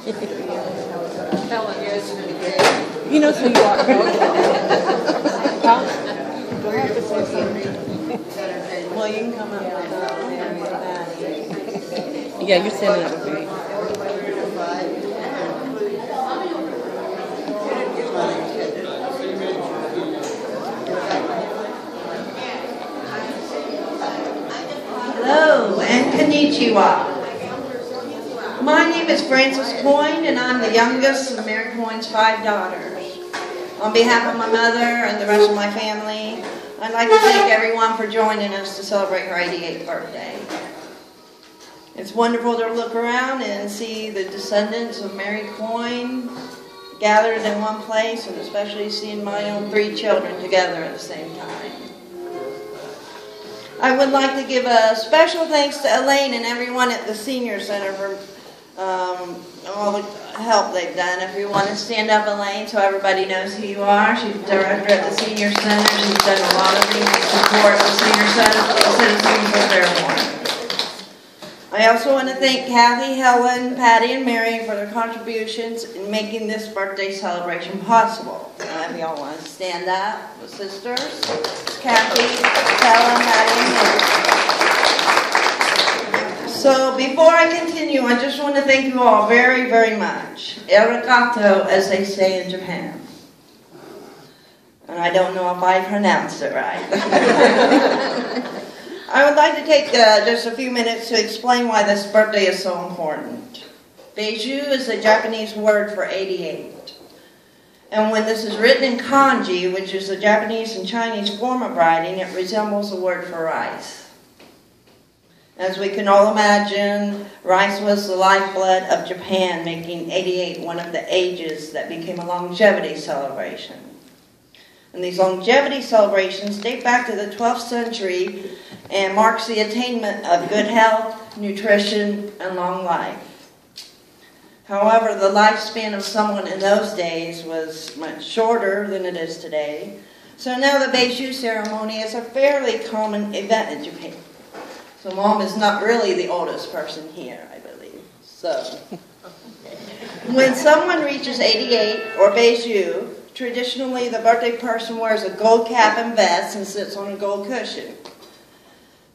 He knows who you are. Huh? Do I have to say something? Well, you can come up with Maddie. Yeah, you're standing up with me. Hello and konnichiwa. My name is Frances Coyne and I'm the youngest of Mary Coyne's 5 daughters. On behalf of my mother and the rest of my family, I'd like to thank everyone for joining us to celebrate her 88th birthday. It's wonderful to look around and see the descendants of Mary Coyne gathered in one place, and especially seeing my own 3 children together at the same time. I would like to give a special thanks to Elaine and everyone at the Senior Center for all the help they've done. If you want to stand up, Elaine, so everybody knows who you are. She's director at the Senior Center. She's done a lot of things to support the Senior Citizens of Fairmont. I also want to thank Kathy, Helen, Patty, and Mary for their contributions in making this birthday celebration possible. If y'all want to stand up, the sisters, Kathy, Helen, Patty, and Mary. So before I continue, I just want to thank you all very, very much. Arigato, as they say in Japan. And I don't know if I pronounced it right. I would like to take just a few minutes to explain why this birthday is so important. Beiju is the Japanese word for 88. And when this is written in kanji, which is the Japanese and Chinese form of writing, it resembles the word for rice. As we can all imagine, rice was the lifeblood of Japan, making 88 one of the ages that became a longevity celebration. And these longevity celebrations date back to the 12th century and marks the attainment of good health, nutrition, and long life. However, the lifespan of someone in those days was much shorter than it is today. So now the Beiju ceremony is a fairly common event in Japan. So Mom is not really the oldest person here, I believe. So when someone reaches 88 or Beiju, traditionally the birthday person wears a gold cap and vest and sits on a gold cushion.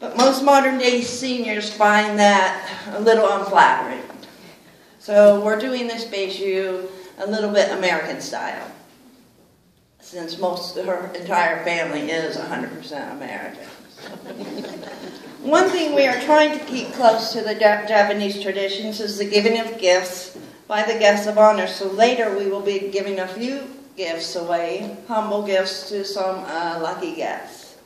But most modern day seniors find that a little unflattering. So we're doing this Beiju a little bit American style, since most of her entire family is 100% American. One thing we are trying to keep close to the Japanese traditions is the giving of gifts by the guests of honor. So later we will be giving a few gifts away, humble gifts to some lucky guests.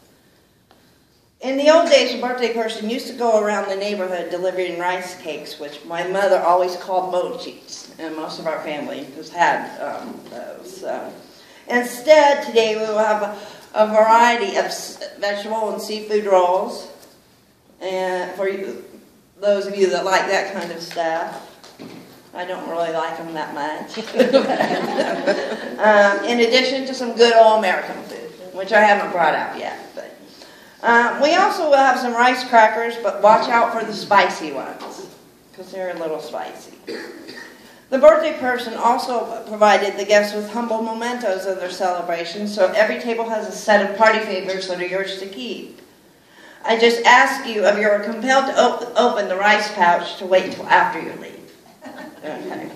In the old days, a birthday person used to go around the neighborhood delivering rice cakes, which my mother always called mochis, and most of our family has had those. Instead, today we will have a variety of vegetable and seafood rolls. And for you, those of you that like that kind of stuff, I don't really like them that much. In addition to some good old American food, which I haven't brought out yet. But we also will have some rice crackers, but watch out for the spicy ones, because they're a little spicy. The birthday person also provided the guests with humble mementos of their celebration, so every table has a set of party favors that are yours to keep. I just ask you if you're compelled to open the rice pouch to wait until after you leave. Okay.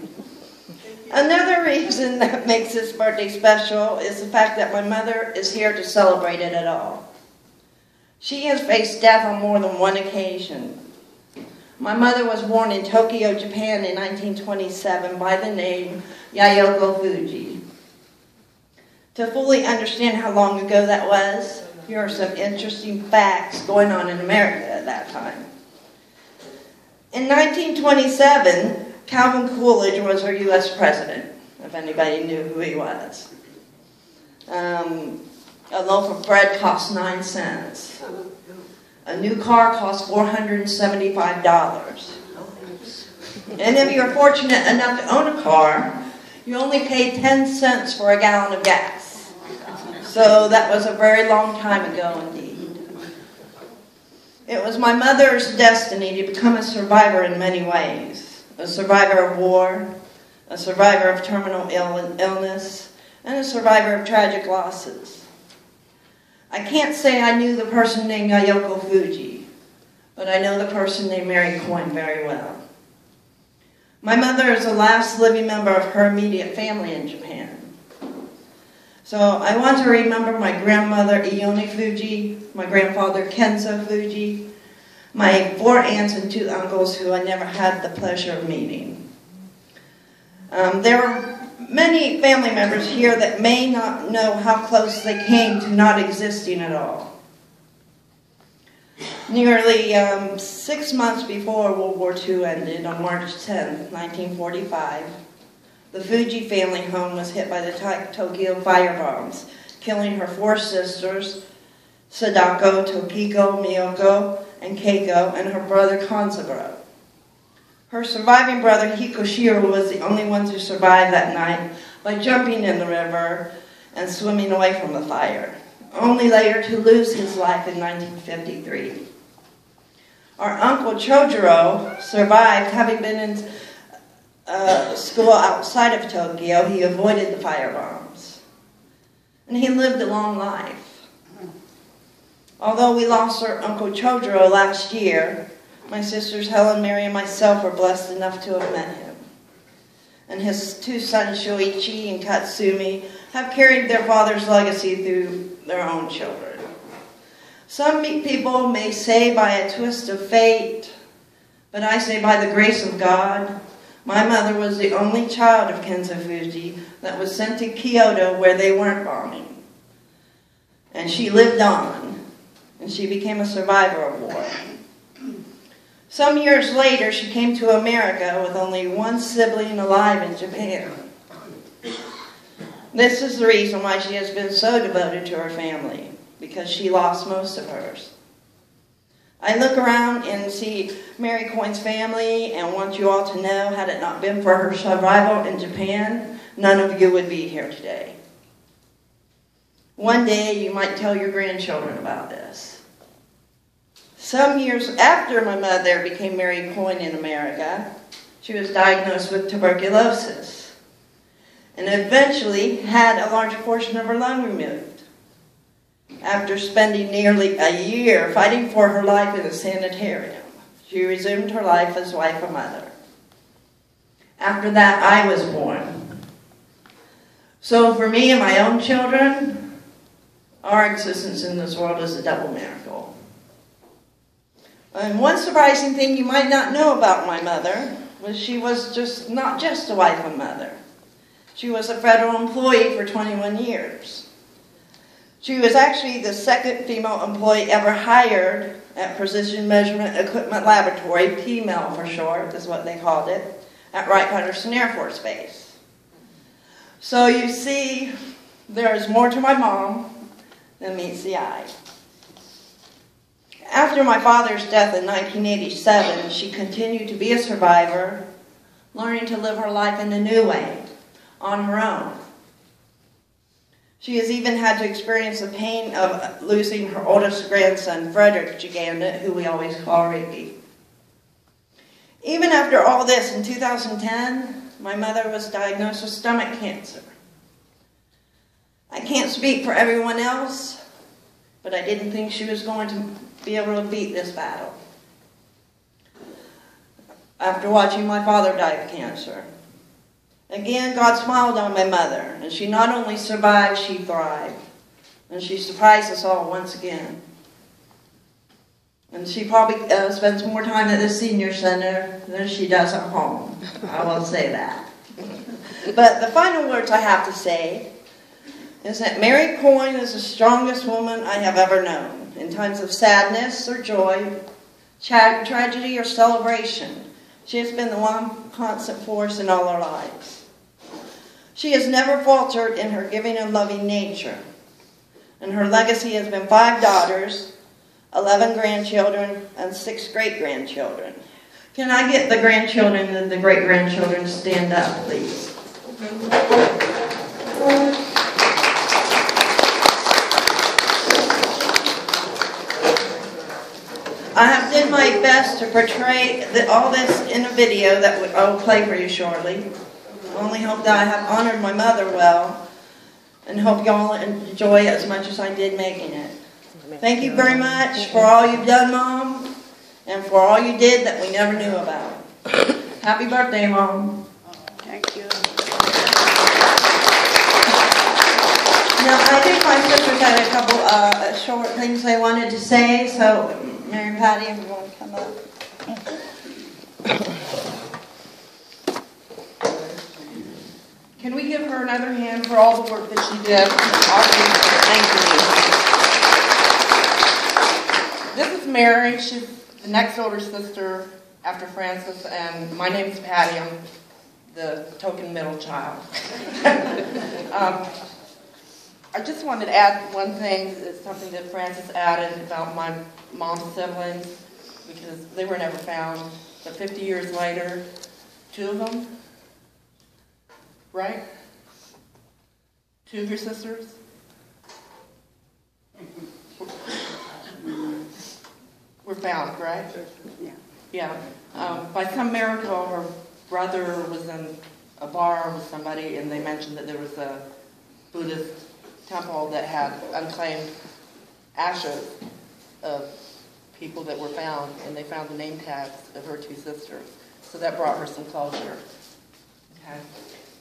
Another reason that makes this birthday special is the fact that my mother is here to celebrate it at all. She has faced death on more than one occasion. My mother was born in Tokyo, Japan in 1927 by the name Yayoko Fuji. To fully understand how long ago that was, here are some interesting facts going on in America at that time. In 1927, Calvin Coolidge was our U.S. president, if anybody knew who he was. A loaf of bread cost 9 cents. A new car cost $475. And if you're fortunate enough to own a car, you only paid 10 cents for a gallon of gas. So that was a very long time ago indeed. It was my mother's destiny to become a survivor in many ways. A survivor of war, a survivor of terminal illness, and a survivor of tragic losses. I can't say I knew the person named Yayoko Fuji, but I know the person named Mary Coyne very well. My mother is the last living member of her immediate family in Japan. So I want to remember my grandmother Ione Fuji, my grandfather Kenzo Fuji, my 4 aunts and 2 uncles who I never had the pleasure of meeting. There are many family members here that may not know how close they came to not existing at all. Nearly 6 months before World War II ended, on March 10, 1945, the Fuji family home was hit by the Tokyo firebombs, killing her 4 sisters, Sadako, Tokiko, Miyoko, and Keiko, and her brother Kanzaburo. Her surviving brother Hikoshiro was the only one to survive that night by jumping in the river and swimming away from the fire, only later to lose his life in 1953. Our uncle Chojiro survived, having been in school outside of Tokyo. He avoided the firebombs, and he lived a long life. Although we lost our Uncle Chojiro last year, my sisters Helen, Mary, and myself were blessed enough to have met him. And his 2 sons, Shoichi and Katsumi, have carried their father's legacy through their own children. Some people may say by a twist of fate, but I say by the grace of God. My mother was the only child of Kenzo Fuji that was sent to Kyoto where they weren't bombing. And she lived on. And she became a survivor of war. Some years later, she came to America with only 1 sibling alive in Japan. This is the reason why she has been so devoted to her family, because she lost most of hers. I look around and see Mary Coyne's family and want you all to know, had it not been for her survival in Japan, none of you would be here today. One day you might tell your grandchildren about this. Some years after my mother became Mary Coyne in America, she was diagnosed with tuberculosis and eventually had a large portion of her lung removed. After spending nearly a year fighting for her life in a sanitarium, she resumed her life as wife and mother. After that, I was born. So for me and my own children, our existence in this world is a double miracle. And one surprising thing you might not know about my mother was she was not just a wife and mother. She was a federal employee for 21 years. She was actually the 2nd female employee ever hired at Precision Measurement Equipment Laboratory, PMEL for short, is what they called it, at Wright-Patterson Air Force Base. So you see, there is more to my mom than meets the eye. After my father's death in 1987, she continued to be a survivor, learning to live her life in a new way, on her own. She has even had to experience the pain of losing her oldest grandson, Frederick Giganda, who we always call Ricky. Even after all this, in 2010, my mother was diagnosed with stomach cancer. I can't speak for everyone else, but I didn't think she was going to be able to beat this battle. After watching my father die of cancer. Again, God smiled on my mother, and she not only survived, she thrived. And she surprised us all once again. And she probably spends more time at the senior center than she does at home. I will say that. But the final words I have to say is that Mary Coyne is the strongest woman I have ever known. In times of sadness or joy, tragedy or celebration, she has been the one constant force in all our lives. She has never faltered in her giving and loving nature. And her legacy has been 5 daughters, 11 grandchildren, and 6 great-grandchildren. Can I get the grandchildren and the great-grandchildren to stand up, please? I have did my best to portray all this in a video that I will play for you shortly. only hope that I have honored my mother well, and hope y'all enjoy it as much as I did making it. Thank you very much for all you've done, Mom, and for all you did that we never knew about. Happy birthday, Mom. Thank you. Now, I think my sisters had a couple short things they wanted to say, so Mary and Patty, if you want to come up. Can we give her another hand for all the work that she did? Thank you. This is Mary. She's the next older sister after Frances, and my name is Patty. I'm the token middle child. I just wanted to add one thing. It's something that Frances added about my mom's siblings, because they were never found. But 50 years later, 2 of them, right? 2 of your sisters? Were found, right? Yeah. By some miracle, her brother was in a bar with somebody, and they mentioned that there was a Buddhist temple that had unclaimed ashes of people that were found, and they found the name tags of her 2 sisters. So that brought her some closure. Okay.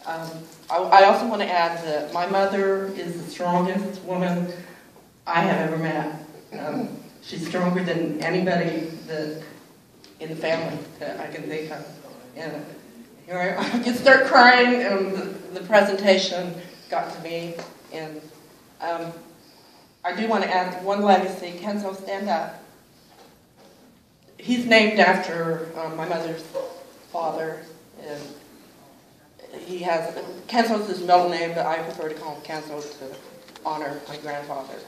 I also want to add that my mother is the strongest woman I have ever met. She's stronger than anybody in the family that I can think of. And here I just start crying, and the presentation got to me. And I do want to add one legacy. Kenzo, stand up. He's named after my mother's father, and he has, Kenzo's his middle name, but I prefer to call him Kenzo to honor my grandfather.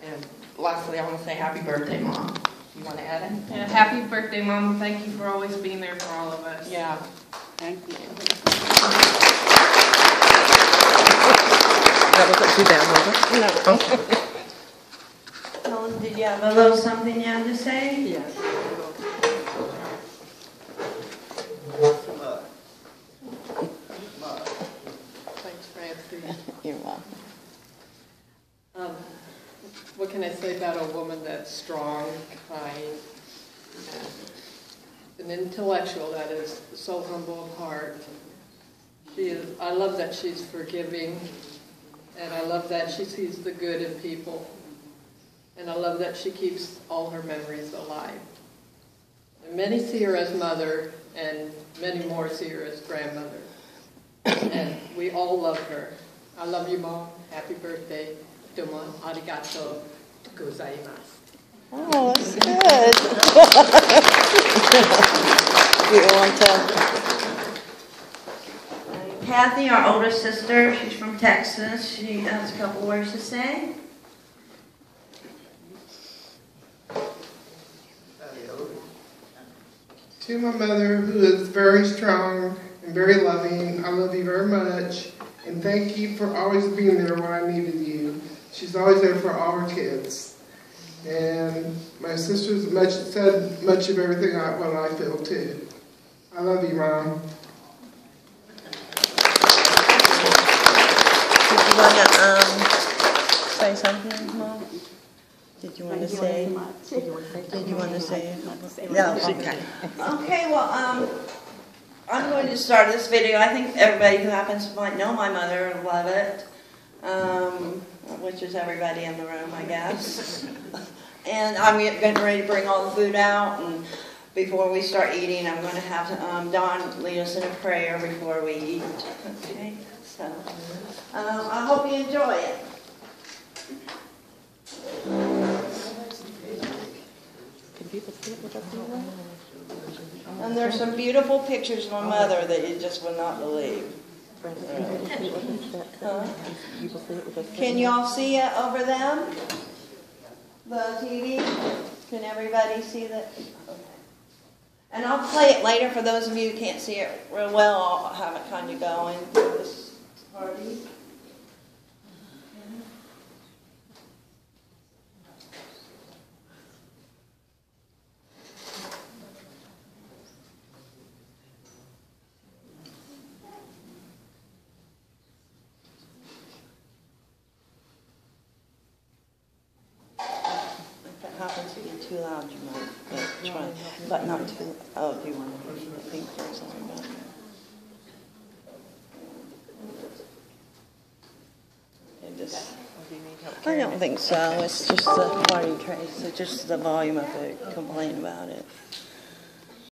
And lastly, I want to say happy birthday, Mom. You want to add anything? Yeah, happy birthday, Mom. Thank you for always being there for all of us. Yeah. Thank you. That was what you downloaded? No. Helen, did you have a little something you had to say? Yes. Thanks, Francie. You're welcome. What can I say about a woman that's strong, kind, and an intellectual that is so humble of heart? She is. I love that she's forgiving, and I love that she sees the good in people, and I love that she keeps all her memories alive. And many see her as mother, and many more see her as grandmother. And we all love her. I love you, Mom. Happy birthday. Domo arigato gozaimasu. Oh, that's good. You want to? Kathy, our older sister, she's from Texas. She has a couple words to say. To my mother, who is very strong and very loving, I love you very much, and thank you for always being there when I needed you. She's always there for all her kids. And my sister's said much of everything what I feel too. I love you, Mom. Did you want to say something, Mom? Did you want to say? Did you want to say? No. Okay. Okay, well, I'm going to start this video. I think everybody who happens to might know my mother will love it, which is everybody in the room, I guess. And I'm getting ready to bring all the food out, and before we start eating, I'm going to have Don lead us in a prayer before we eat. Okay, so I hope you enjoy it. And there's some beautiful pictures of my mother that you just will not believe. Huh? Can you all see it over them? The TV? Can everybody see that? Okay. And I'll play it later for those of you who can't see it real well. I'll have it kind of going for this party. happens to get too loud, you might try, but not too, oh, do you want to, I think there's something about it. I don't think so. It's just the party trace. It's just the volume of it. Complain about it.